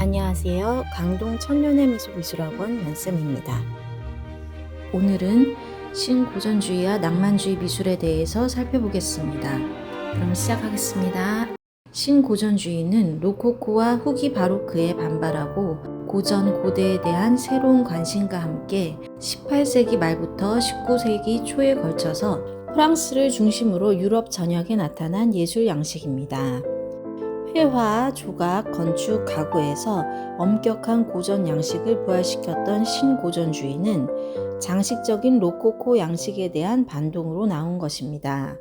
안녕하세요. 강동 청년의 미술 미술학원 연쌤입니다. 오늘은 신고전주의와 낭만주의 미술에 대해서 살펴보겠습니다. 그럼 시작하겠습니다. 신고전주의는 로코코와 후기 바로크에 반발하고 고전 고대에 대한 새로운 관심과 함께 18세기 말부터 19세기 초에 걸쳐서 프랑스를 중심으로 유럽 전역에 나타난 예술 양식입니다. 회화, 조각, 건축, 가구에서 엄격한 고전 양식을 부활시켰던 신고전주의는 장식적인 로코코 양식에 대한 반동으로 나온 것입니다.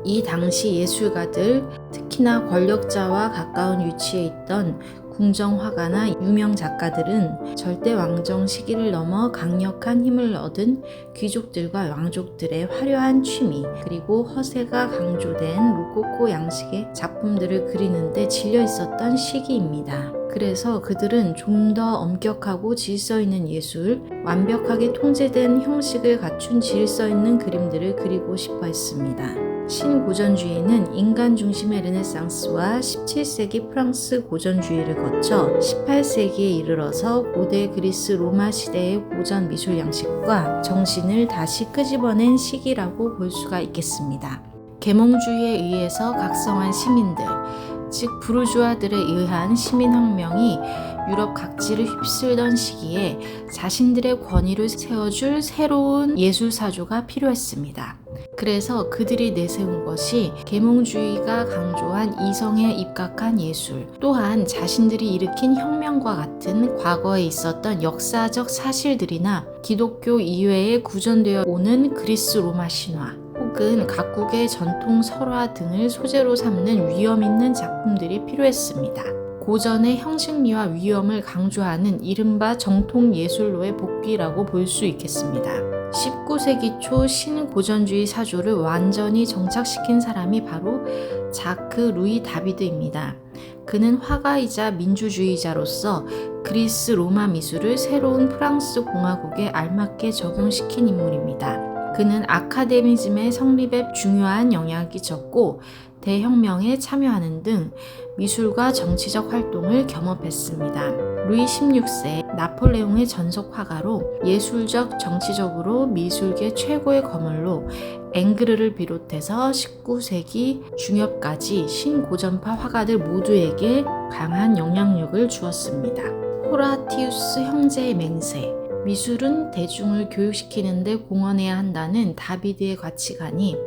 이 당시 예술가들, 특히나 권력자와 가까운 위치에 있던 궁정화가나 유명 작가들은 절대 왕정 시기를 넘어 강력한 힘을 얻은 귀족들과 왕족들의 화려한 취미, 그리고 허세가 강조된 로코코 양식의 작품들을 그리는데 질려 있었던 시기입니다. 그래서 그들은 좀 더 엄격하고 질서 있는 예술, 완벽하게 통제된 형식을 갖춘 질서 있는 그림들을 그리고 싶어 했습니다. 신고전주의는 인간 중심의 르네상스와 17세기 프랑스 고전주의를 거쳐 18세기에 이르러서 고대 그리스 로마 시대의 고전 미술 양식과 정신을 다시 끄집어낸 시기라고 볼 수가 있겠습니다. 계몽주의에 의해서 각성한 시민들, 즉 부르주아들에 의한 시민혁명이 유럽 각지를 휩쓸던 시기에 자신들의 권위를 세워줄 새로운 예술사조가 필요했습니다. 그래서 그들이 내세운 것이 계몽주의가 강조한 이성에 입각한 예술, 또한 자신들이 일으킨 혁명과 같은 과거에 있었던 역사적 사실들이나 기독교 이외에 구전되어 오는 그리스 로마 신화, 혹은 각국의 전통 설화 등을 소재로 삼는 위험 있는 작품들이 필요했습니다. 고전의 형식미와 위험을 강조하는 이른바 정통 예술로의 복귀라고 볼 수 있겠습니다. 19세기 초 신고전주의 사조를 완전히 정착시킨 사람이 바로 자크 루이 다비드입니다. 그는 화가이자 민주주의자로서 그리스 로마 미술을 새로운 프랑스 공화국에 알맞게 적용시킨 인물입니다. 그는 아카데미즘의 성립에 중요한 영향을 끼쳤고 대혁명에 참여하는 등 미술과 정치적 활동을 겸업했습니다. 루이 16세 나폴레옹의 전속 화가로 예술적, 정치적으로 미술계 최고의 거물로 앵그르를 비롯해서 19세기 중엽까지 신고전파 화가들 모두에게 강한 영향력을 주었습니다. 호라티우스 형제의 맹세, 미술은 대중을 교육시키는 데 공헌해야 한다는 다비드의 가치관이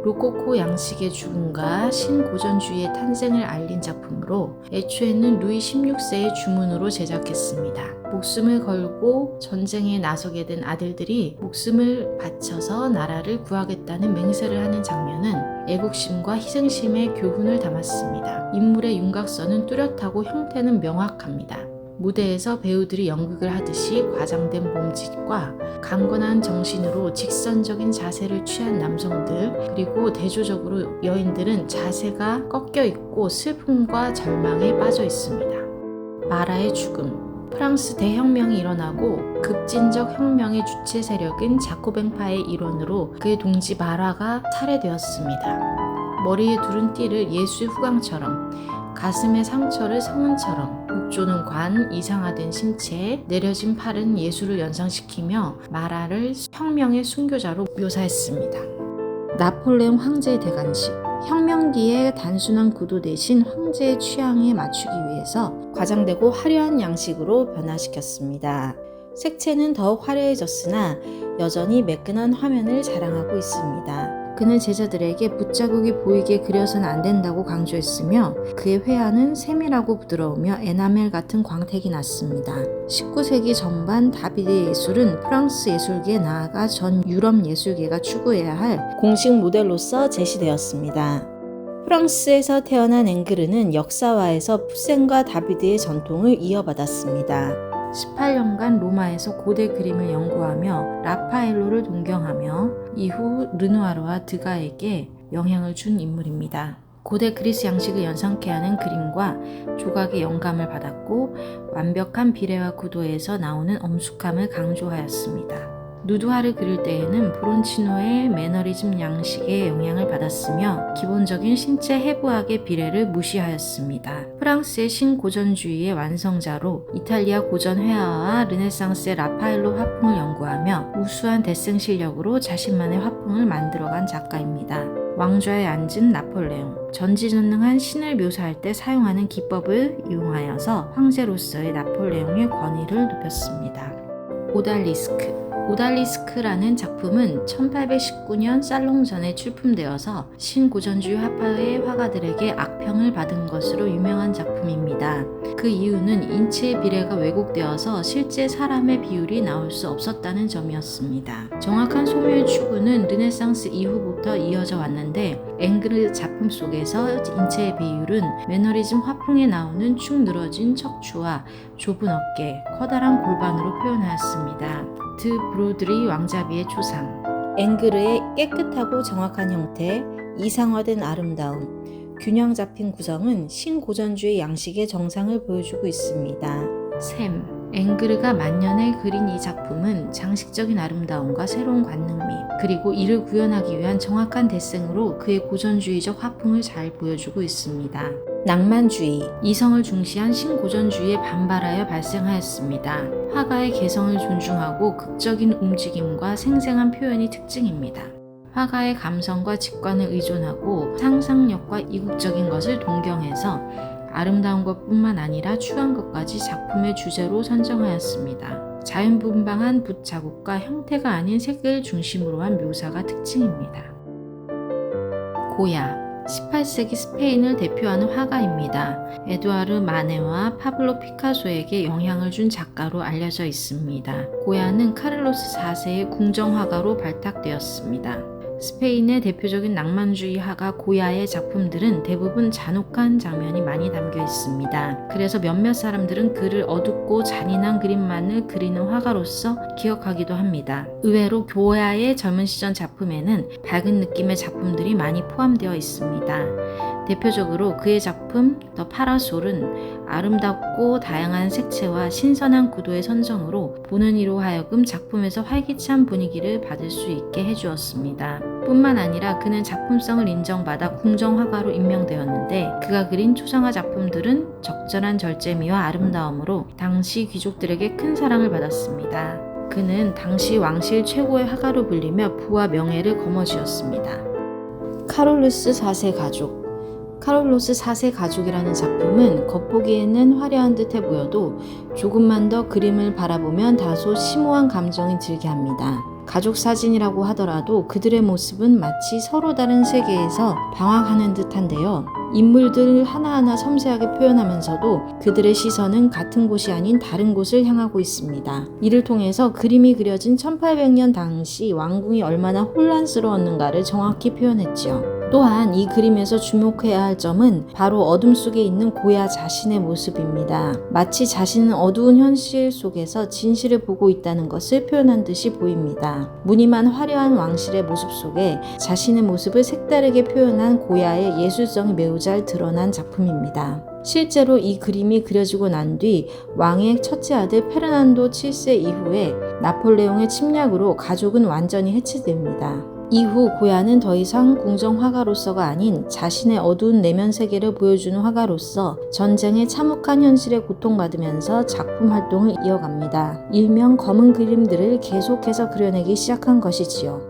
로코코 양식의 죽음과 신고전주의의 탄생을 알린 작품으로 애초에는 루이 16세의 주문으로 제작했습니다. 목숨을 걸고 전쟁에 나서게 된 아들들이 목숨을 바쳐서 나라를 구하겠다는 맹세를 하는 장면은 애국심과 희생심의 교훈을 담았습니다. 인물의 윤곽선은 뚜렷하고 형태는 명확합니다. 무대에서 배우들이 연극을 하듯이 과장된 몸짓과 강건한 정신으로 직선적인 자세를 취한 남성들, 그리고 대조적으로 여인들은 자세가 꺾여 있고 슬픔과 절망에 빠져 있습니다. 마라의 죽음. 프랑스 대혁명이 일어나고 급진적 혁명의 주체 세력인 자코뱅파의 일원으로 그의 동지 마라가 살해되었습니다. 머리에 두른 띠를 예수의 후광처럼, 가슴의 상처를 성은처럼, 목조는 관, 이상화된 신체, 내려진 팔은 예수를 연상시키며 마라를 혁명의 순교자로 묘사했습니다. 나폴레옹 황제의 대관식. 혁명기의 단순한 구도 대신 황제의 취향에 맞추기 위해서 과장되고 화려한 양식으로 변화시켰습니다. 색채는 더욱 화려해졌으나 여전히 매끈한 화면을 자랑하고 있습니다. 그는 제자들에게 붓자국이 보이게 그려서는 안 된다고 강조했으며 그의 회화는 세밀하고 부드러우며 에나멜 같은 광택이 났습니다. 19세기 전반 다비드의 예술은 프랑스 예술계에 나아가 전 유럽 예술계가 추구해야 할 공식 모델로서 제시되었습니다. 프랑스에서 태어난 앵그르는 역사화에서 푸센과 다비드의 전통을 이어받았습니다. 18년간 로마에서 고대 그림을 연구하며 라파엘로를 동경하며 이후 르누아르와 드가에게 영향을 준 인물입니다. 고대 그리스 양식을 연상케 하는 그림과 조각의 영감을 받았고 완벽한 비례와 구도에서 나오는 엄숙함을 강조하였습니다. 누드화를 그릴 때에는 브론치노의 매너리즘 양식의 영향을 받았으며 기본적인 신체 해부학의 비례를 무시하였습니다. 프랑스의 신고전주의의 완성자로 이탈리아 고전 회화와 르네상스의 라파엘로 화풍을 연구하며 우수한 대승 실력으로 자신만의 화풍을 만들어간 작가입니다. 왕좌에 앉은 나폴레옹, 전지전능한 신을 묘사할 때 사용하는 기법을 이용하여서 황제로서의 나폴레옹의 권위를 높였습니다. 오달리스크라는 작품은 1819년 살롱전에 출품되어서 신고전주의 화파의 화가들에게 악평을 받은 것으로 유명한 작품입니다. 그 이유는 인체의 비례가 왜곡되어서 실제 사람의 비율이 나올 수 없었다는 점이었습니다. 정확한 소묘의 추구는 르네상스 이후부터 이어져 왔는데 앵그르 작품 속에서 인체의 비율은 매너리즘 화풍에 나오는 축 늘어진 척추와 좁은 어깨, 커다란 골반으로 표현하였습니다. 드 브로드리 왕자비의 초상, 앵그르의 깨끗하고 정확한 형태, 이상화된 아름다움, 균형 잡힌 구성은 신고전주의 양식의 정상을 보여주고 있습니다. 앵그르가 만년에 그린 이 작품은 장식적인 아름다움과 새로운 관능미, 그리고 이를 구현하기 위한 정확한 대생으로 그의 고전주의적 화풍을 잘 보여주고 있습니다. 낭만주의, 이성을 중시한 신고전주의에 반발하여 발생하였습니다. 화가의 개성을 존중하고 극적인 움직임과 생생한 표현이 특징입니다. 화가의 감성과 직관을 의존하고 상상력과 이국적인 것을 동경해서 아름다운 것뿐만 아니라 추한 것까지 작품의 주제로 선정하였습니다. 자연분방한 붓 자국과 형태가 아닌 색을 중심으로 한 묘사가 특징입니다. 고야, 18세기 스페인을 대표하는 화가입니다. 에두아르 마네와 파블로 피카소에게 영향을 준 작가로 알려져 있습니다. 고야는 카를로스 4세의 궁정화가로 발탁되었습니다. 스페인의 대표적인 낭만주의 화가 고야의 작품들은 대부분 잔혹한 장면이 많이 담겨 있습니다. 그래서 몇몇 사람들은 그를 어둡고 잔인한 그림만을 그리는 화가로서 기억하기도 합니다. 의외로 고야의 젊은 시절 작품에는 밝은 느낌의 작품들이 많이 포함되어 있습니다. 대표적으로 그의 작품 더 파라솔은 아름답고 다양한 색채와 신선한 구도의 선정으로 보는 이로 하여금 작품에서 활기찬 분위기를 받을 수 있게 해주었습니다. 뿐만 아니라 그는 작품성을 인정받아 궁정화가로 임명되었는데 그가 그린 초상화 작품들은 적절한 절제미와 아름다움으로 당시 귀족들에게 큰 사랑을 받았습니다. 그는 당시 왕실 최고의 화가로 불리며 부와 명예를 거머쥐었습니다. 카롤루스 4세 가족, 카롤로스 4세 가족이라는 작품은 겉보기에는 화려한 듯해 보여도 조금만 더 그림을 바라보면 다소 심오한 감정이 들게 합니다. 가족 사진이라고 하더라도 그들의 모습은 마치 서로 다른 세계에서 방황하는 듯한데요. 인물들 하나하나 섬세하게 표현하면서도 그들의 시선은 같은 곳이 아닌 다른 곳을 향하고 있습니다. 이를 통해서 그림이 그려진 1800년 당시 왕궁이 얼마나 혼란스러웠는가를 정확히 표현했지요. 또한 이 그림에서 주목해야 할 점은 바로 어둠 속에 있는 고야 자신의 모습입니다. 마치 자신은 어두운 현실 속에서 진실을 보고 있다는 것을 표현한 듯이 보입니다. 무늬만 화려한 왕실의 모습 속에 자신의 모습을 색다르게 표현한 고야의 예술성이 매우 잘 드러난 작품입니다. 실제로 이 그림이 그려지고 난 뒤 왕의 첫째 아들 페르난도 7세 이후에 나폴레옹의 침략으로 가족은 완전히 해체됩니다. 이후 고야는 더 이상 궁정 화가로서가 아닌 자신의 어두운 내면 세계를 보여주는 화가로서 전쟁의 참혹한 현실에 고통받으면서 작품 활동을 이어갑니다. 일명 검은 그림들을 계속해서 그려내기 시작한 것이지요.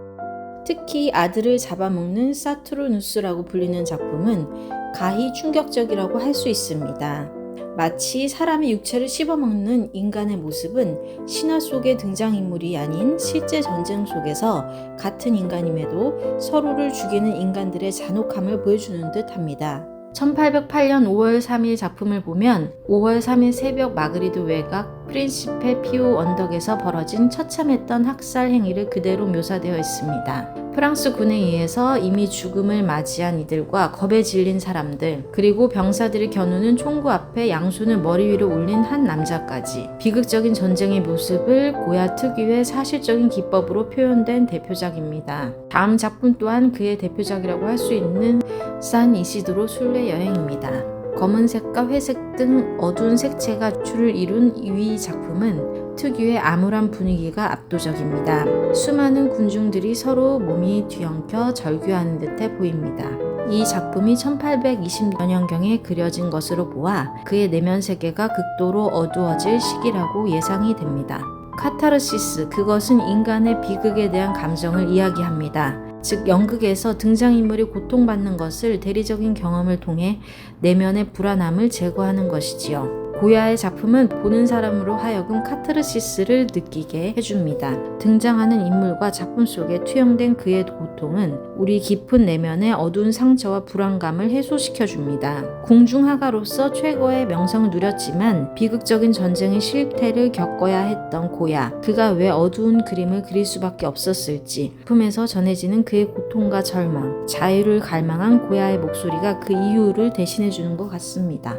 특히 아들을 잡아먹는 사투르누스라고 불리는 작품은 가히 충격적이라고 할 수 있습니다. 마치 사람의 육체를 씹어먹는 인간의 모습은 신화 속의 등장인물이 아닌 실제 전쟁 속에서 같은 인간임에도 서로를 죽이는 인간들의 잔혹함을 보여주는 듯 합니다. 1808년 5월 3일 작품을 보면 5월 3일 새벽 마그리드 외곽 프린시페 피오 언덕에서 벌어진 처참했던 학살 행위를 그대로 묘사되어 있습니다. 프랑스 군에 의해서 이미 죽음을 맞이한 이들과 겁에 질린 사람들, 그리고 병사들이 겨누는 총구 앞에 양손을 머리 위로 올린 한 남자까지 비극적인 전쟁의 모습을 고야 특유의 사실적인 기법으로 표현된 대표작입니다. 다음 작품 또한 그의 대표작이라고 할 수 있는 산 이시드로 순례 여행입니다. 검은색과 회색 등 어두운 색채가 주를 이룬 이 작품은 특유의 암울한 분위기가 압도적입니다. 수많은 군중들이 서로 몸이 뒤엉켜 절규하는 듯해 보입니다. 이 작품이 1820년경에 그려진 것으로 보아 그의 내면 세계가 극도로 어두워질 시기라고 예상이 됩니다. 카타르시스, 그것은 인간의 비극에 대한 감정을 이야기합니다. 즉 연극에서 등장인물이 고통받는 것을 대리적인 경험을 통해 내면의 불안함을 제거하는 것이지요. 고야의 작품은 보는 사람으로 하여금 카타르시스를 느끼게 해줍니다. 등장하는 인물과 작품 속에 투영된 그의 고통은 우리 깊은 내면의 어두운 상처와 불안감을 해소시켜줍니다. 궁중화가로서 최고의 명성을 누렸지만 비극적인 전쟁의 실태를 겪어야 했던 고야, 그가 왜 어두운 그림을 그릴 수밖에 없었을지, 작품에서 전해지는 그의 고통과 절망, 자유를 갈망한 고야의 목소리가 그 이유를 대신해주는 것 같습니다.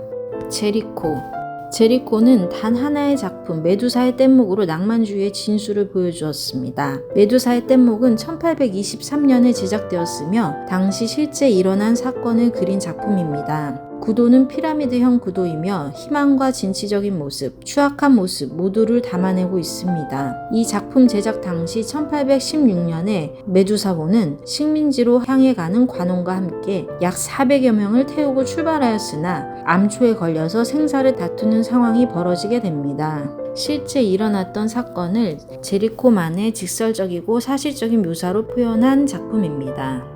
제리코는 단 하나의 작품 메두사의 뗏목으로 낭만주의의 진수를 보여주었습니다. 메두사의 뗏목은 1823년에 제작되었으며 당시 실제 일어난 사건을 그린 작품입니다. 구도는 피라미드형 구도이며 희망과 진취적인 모습, 추악한 모습 모두를 담아내고 있습니다. 이 작품 제작 당시 1816년에 메두사호는 식민지로 향해 가는 관원과 함께 약 400여 명을 태우고 출발하였으나 암초에 걸려서 생사를 다투는 상황이 벌어지게 됩니다. 실제 일어났던 사건을 제리코만의 직설적이고 사실적인 묘사로 표현한 작품입니다.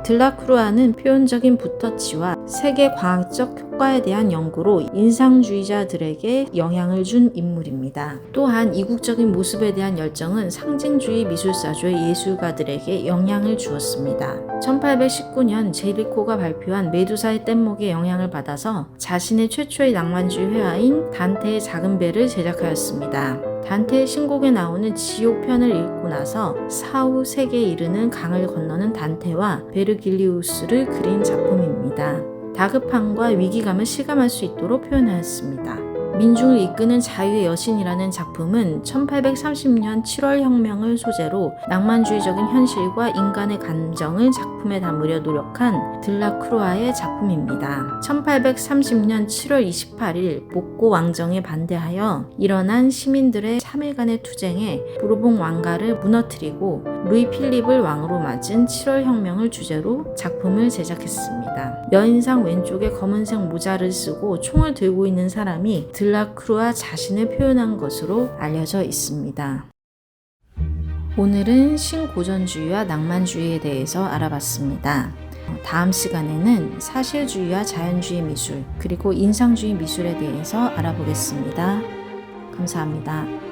들라크루아는 표현적인 붓터치와 세계 과학적 효과에 대한 연구로 인상주의자들에게 영향을 준 인물입니다. 또한 이국적인 모습에 대한 열정은 상징주의 미술사조의 예술가들에게 영향을 주었습니다. 1819년 제리코가 발표한 메두사의 뗏목의 영향을 받아서 자신의 최초의 낭만주의 회화인 단테의 작은 배를 제작하였습니다. 단테의 신곡에 나오는 지옥편을 읽고 나서 사후 세계에 이르는 강을 건너는 단테와 베르길리우스를 그린 작품입니다. 다급함과 위기감을 실감할 수 있도록 표현하였습니다. 민중을 이끄는 자유의 여신이라는 작품은 1830년 7월 혁명을 소재로 낭만주의적인 현실과 인간의 감정을 작품에 담으려 노력한 들라크루아의 작품입니다. 1830년 7월 28일 목고 왕정에 반대하여 일어난 시민들의 3일간의 투쟁에 부르봉 왕가를 무너뜨리고 루이 필립을 왕으로 맞은 7월 혁명을 주제로 작품을 제작했습니다. 여인상 왼쪽에 검은색 모자를 쓰고 총을 들고 있는 사람이 들라크루아 자신을 표현한 것으로 알려져 있습니다. 오늘은 신고전주의와 낭만주의에 대해서 알아봤습니다. 다음 시간에는 사실주의와 자연주의 미술, 그리고 인상주의 미술에 대해서 알아보겠습니다. 감사합니다.